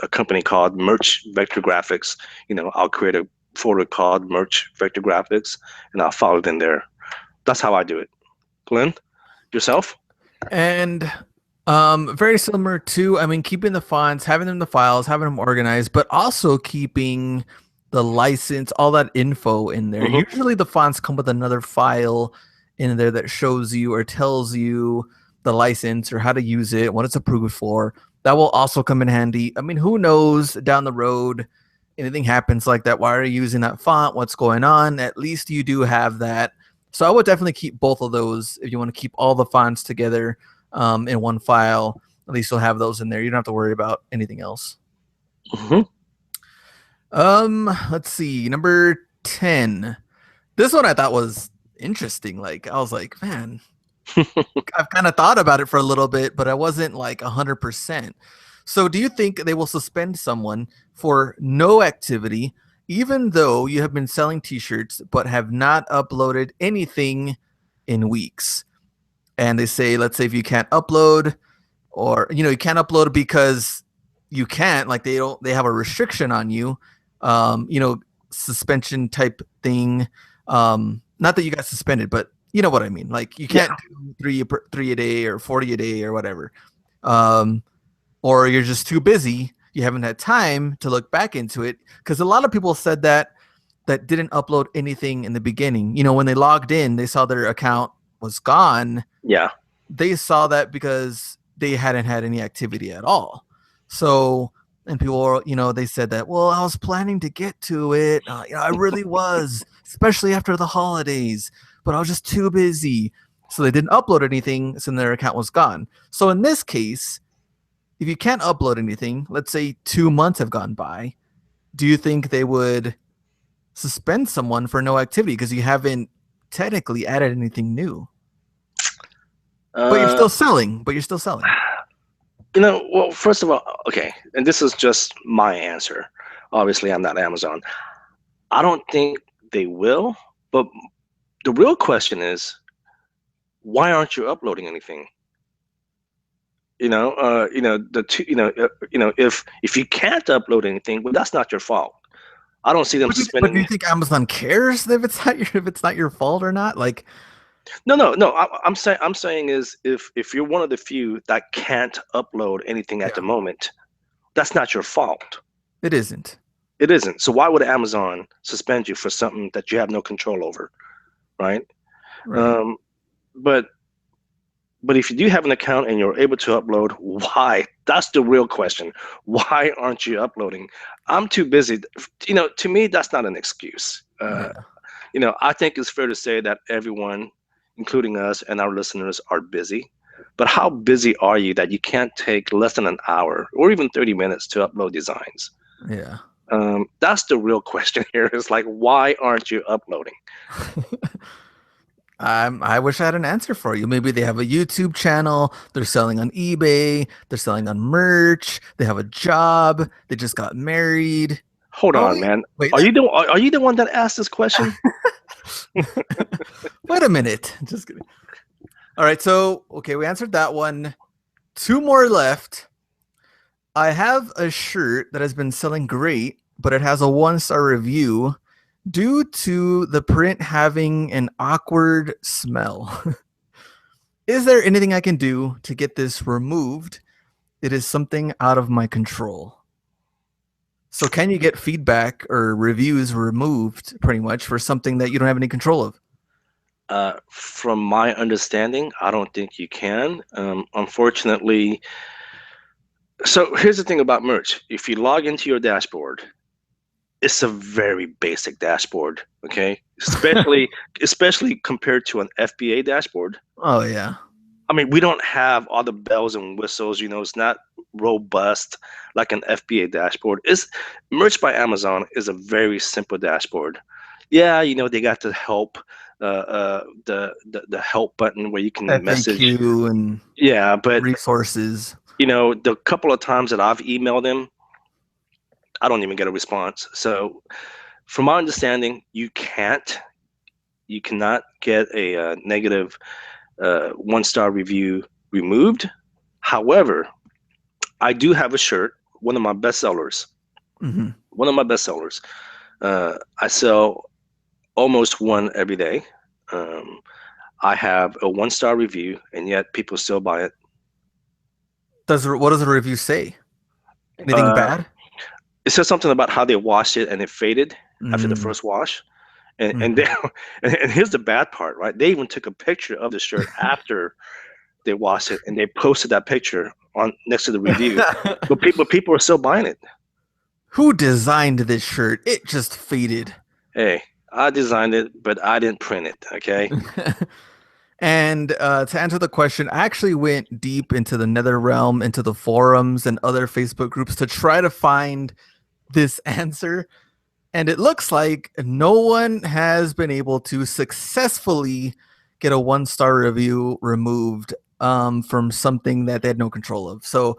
a company called Merch Vector Graphics, I'll create a folder called Merch Vector Graphics, and I'll file it in there. That's how I do it. Glenn, yourself? And very similar too. I mean, keeping the fonts, having them in the files, having them organized, but also keeping the license, all that info in there. Usually the fonts come with another file in there that shows you or tells you the license or how to use it, what it's approved for. That will also come in handy. I mean, who knows down the road, anything happens like that. Why are you using that font? What's going on? At least you do have that. So I would definitely keep both of those if you want to keep all the fonts together in one file. At least you'll have those in there. You don't have to worry about anything else. Let's see. Number 10. This one I thought was interesting. Like, I was like, man, I've kind of thought about it for a little bit, but I wasn't like 100%. So do you think they will suspend someone for no activity, even though you have been selling t-shirts, but have not uploaded anything in weeks? And they say, let's say if you can't upload, or, you can't upload because you can't, like they have a restriction on you, suspension type thing. Not that you got suspended, but you know what I mean? Like you can't do three a day or 40 a day or whatever. Or you're just too busy you haven't had time to look back into it. Because a lot of people said that didn't upload anything in the beginning. You know, when they logged in, they saw their account was gone. Yeah. They saw that because they hadn't had any activity at all. So, and people were, you know, they said that, well, I was planning to get to it. You know, I really was, especially after the holidays, but I was just too busy. So they didn't upload anything, so their account was gone. So in this case, if you can't upload anything, let's say 2 months have gone by, do you think they would suspend someone for no activity because you haven't technically added anything new? But you're still selling. You know, well, first of all, okay, and this is just my answer. Obviously, I'm not Amazon. I don't think they will, but the real question is, why aren't you uploading anything? You know, if you can't upload anything, well, that's not your fault. I don't see them suspending. But do you think Amazon cares if it's not your fault or not? Like, no. I'm saying is if you're one of the few that can't upload anything at the moment, that's not your fault. It isn't. It isn't. So why would Amazon suspend you for something that you have no control over, right? But if you do have an account and you're able to upload, why? That's the real question. Why aren't you uploading? I'm too busy. You know, to me, that's not an excuse. You know, I think it's fair to say that everyone, including us and our listeners, are busy. But how busy are you that you can't take less than an hour or even 30 minutes to upload designs? Yeah. That's the real question here. Is like, why aren't you uploading? I wish I had an answer for you. Maybe they have a YouTube channel. They're selling on eBay. They're selling on merch. They have a job. They just got married. Hold on, man. Wait, are you the one that asked this question? Wait a minute. Just kidding. All right. So, okay, we answered that one. 2 more left. I have a shirt that has been selling great, but it has a 1-star review due to the print having an awkward smell. Is there anything I can do to get this removed? It is something out of my control. So can you get feedback or reviews removed pretty much for something that you don't have any control of? From my understanding, I don't think you can. Unfortunately, so here's the thing about merch. If you log into your dashboard, it's a very basic dashboard, okay? Especially compared to an FBA dashboard. Oh, yeah. I mean, we don't have all the bells and whistles, you know, it's not robust like an FBA dashboard. Merch by Amazon is a very simple dashboard. Yeah, you know, they got the help, the help button where you can FAQ message. and but resources. You know, the couple of times that I've emailed them, I don't even get a response. So from my understanding, you cannot get a negative 1-star review removed. However, I do have a shirt, one of my best sellers. Mm-hmm. One of my best sellers. I sell almost one every day. I have a 1-star review, and yet people still buy it. What does the review say? Anything bad? It says something about how they washed it and it faded after the first wash. And here's the bad part, right? They even took a picture of the shirt after they washed it, and they posted that picture on next to the review. but people are still buying it. Who designed this shirt? It just faded. Hey, I designed it, but I didn't print it, okay? And to answer the question, I actually went deep into the nether realm, into the forums and other Facebook groups to try to find this answer. And it looks like no one has been able to successfully get a 1-star review removed from something that they had no control of. So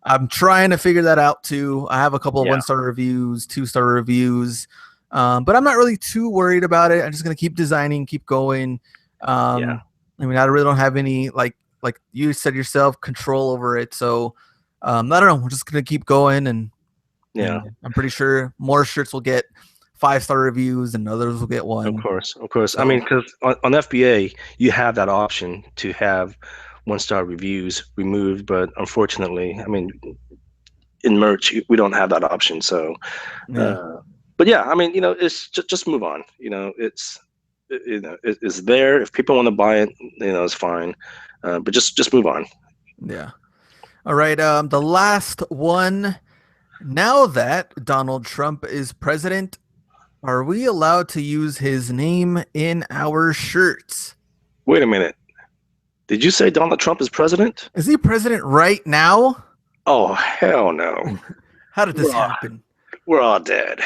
I'm trying to figure that out too. I have a couple of 1-star reviews, 2-star reviews, but I'm not really too worried about it. I'm just going to keep designing, keep going. I mean, I really don't have any, like you said yourself, control over it. So I don't know. We're just going to keep going. And I'm pretty sure more shirts will get 5-star reviews and others will get 1. Of course. So, I mean, because on FBA, you have that option to have 1-star reviews removed. But unfortunately, I mean, in merch, we don't have that option. So, but yeah, I mean, it's just move on. It's there. If people want to buy it, it's fine. But just move on. Yeah. All right. The last one. Now that Donald Trump is president, are we allowed to use his name in our shirts? Wait a minute. Did you say Donald Trump is president? Is he president right now? Oh, hell no. How did this happen? We're all dead.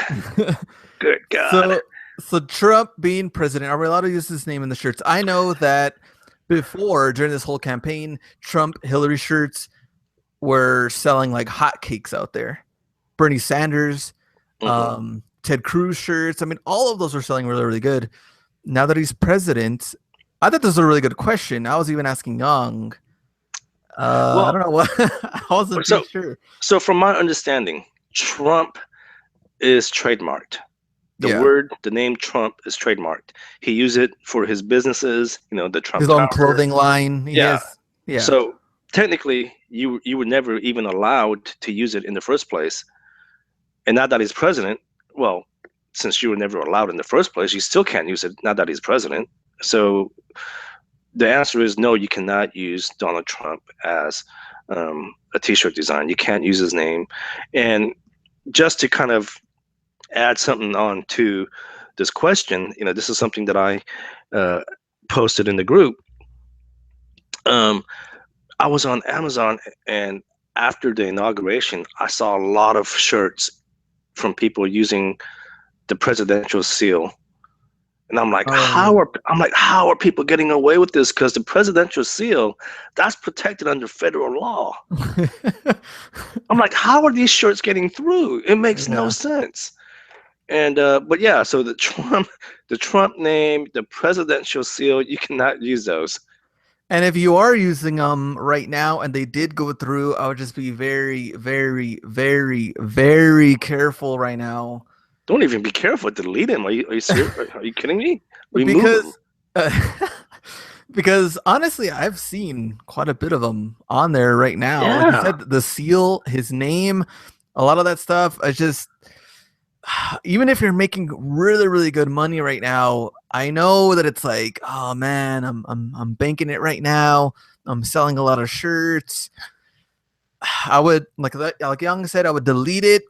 Good God. So Trump being president, are we allowed to use his name in the shirts? I know that before, during this whole campaign, Trump-Hillary shirts were selling like hotcakes out there. Bernie Sanders, Ted Cruz shirts. I mean, all of those are selling really, really good. Now that he's president, I thought this was a really good question. I was even asking Yong. I don't know what. I wasn't too sure. So from my understanding, Trump is trademarked. The name Trump is trademarked. He used it for his businesses, the Trump his own clothing line. Yeah. So technically, you were never even allowed to use it in the first place. And now that he's president, well, since you were never allowed in the first place, you still can't use it now that he's president. So the answer is no, you cannot use Donald Trump as a t-shirt design. You can't use his name. And just to kind of add something on to this question, this is something that I posted in the group. I was on Amazon, and after the inauguration, I saw a lot of shirts from people using the presidential seal. And I'm like, how are people getting away with this? Because the presidential seal, that's protected under federal law. I'm like, how are these shirts getting through? It makes no sense. And but yeah, so the Trump name, the presidential seal, you cannot use those. And if you are using them right now and they did go through, I would just be very, very, very, very careful right now. Don't even be careful. Delete him. Are you serious? Are you kidding me? Because honestly, I've seen quite a bit of them on there right now. Yeah. Like you said, the seal, his name, a lot of that stuff. I just, even if you're making really, really good money right now, I know that it's like, oh man, I'm banking it right now. I'm selling a lot of shirts. I would like Yong said, I would delete it.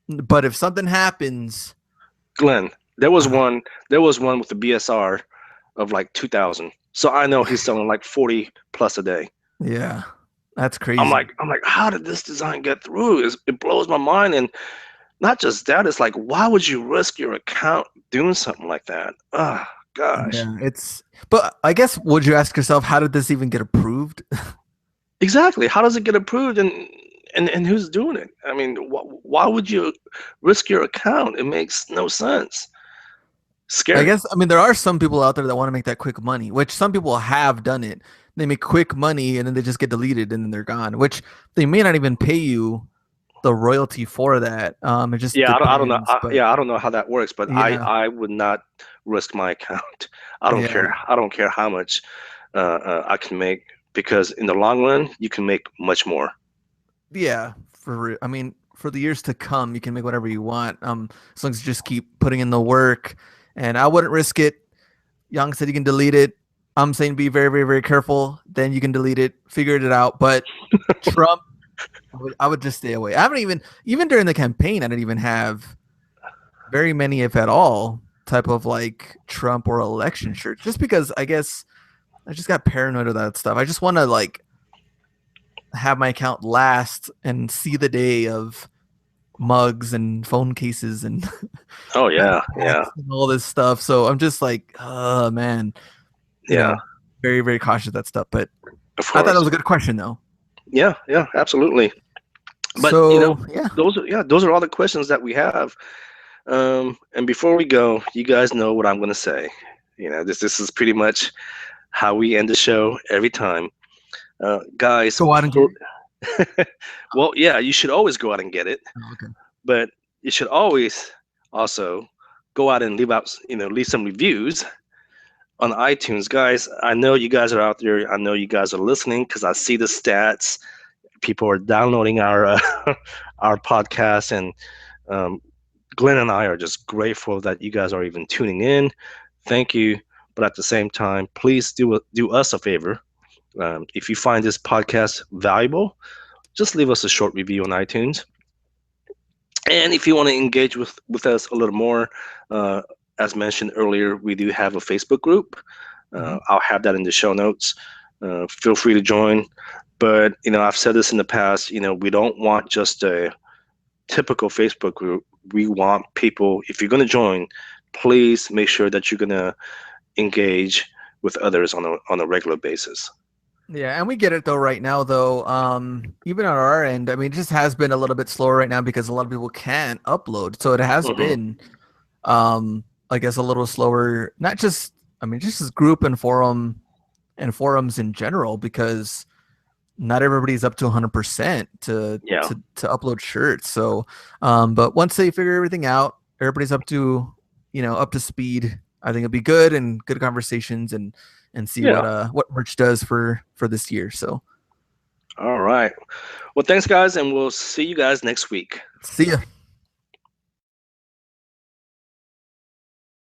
But if something happens, Glenn, there was one with the BSR of like 2,000. So I know he's selling like 40 plus a day. Yeah, that's crazy. I'm like, how did this design get through? It blows my mind. And not just that, it's like, why would you risk your account doing something like that? Oh gosh. Yeah, but I guess, would you ask yourself, how did this even get approved? Exactly. How does it get approved? And who's doing it? I mean, why would you risk your account? It makes no sense. Scary. I guess, there are some people out there that want to make that quick money, which some people have done it. They make quick money and then they just get deleted and then they're gone, which they may not even pay you the royalty for that. It just I don't know. I don't know how that works, but I would not risk my account. I don't care. I don't care how much I can make, because in the long run, you can make much more. Yeah, for the years to come, you can make whatever you want. As long as you just keep putting in the work, and I wouldn't risk it. Yong said you can delete it. I'm saying be very, very, very careful. Then you can delete it, figure it out. But Trump, I would just stay away. I haven't even during the campaign, I didn't even have very many, if at all, type of like Trump or election shirts, just because I guess I just got paranoid of that stuff. I just want to like have my account last and see the day of mugs and phone cases and and all this stuff. So I'm just like, oh man, very, very cautious of that stuff. But I thought that was a good question though. Yeah, absolutely. But those are all the questions that we have. And before we go, you guys know what I'm going to say. This is pretty much how we end the show every time. Guys, go out and get it. Well, yeah, you should always go out and get it. Oh, okay. But you should always also go out and leave some reviews on iTunes. Guys, I know you guys are out there. I know you guys are listening because I see the stats. people are downloading our our podcast, and Glenn and I are just grateful that you guys are even tuning in. Thank you. But at the same time, please do us a favor. If you find this podcast valuable, just leave us a short review on iTunes. And if you want to engage with us a little more, as mentioned earlier, we do have a Facebook group. I'll have that in the show notes. Feel free to join. But, I've said this in the past, we don't want just a typical Facebook group. We want people, if you're going to join, please make sure that you're going to engage with others on a regular basis. Yeah, and we get it though right now though. Even on our end, I mean, it just has been a little bit slower right now because a lot of people can't upload. So it has been I guess a little slower, not just just as group and forums in general, because not everybody's up to 100% to upload shirts. So but once they figure everything out, everybody's up to speed, I think it'll be good and good conversations and see what merch does for this year. So all right, well, thanks guys, and we'll see you guys next week. See ya.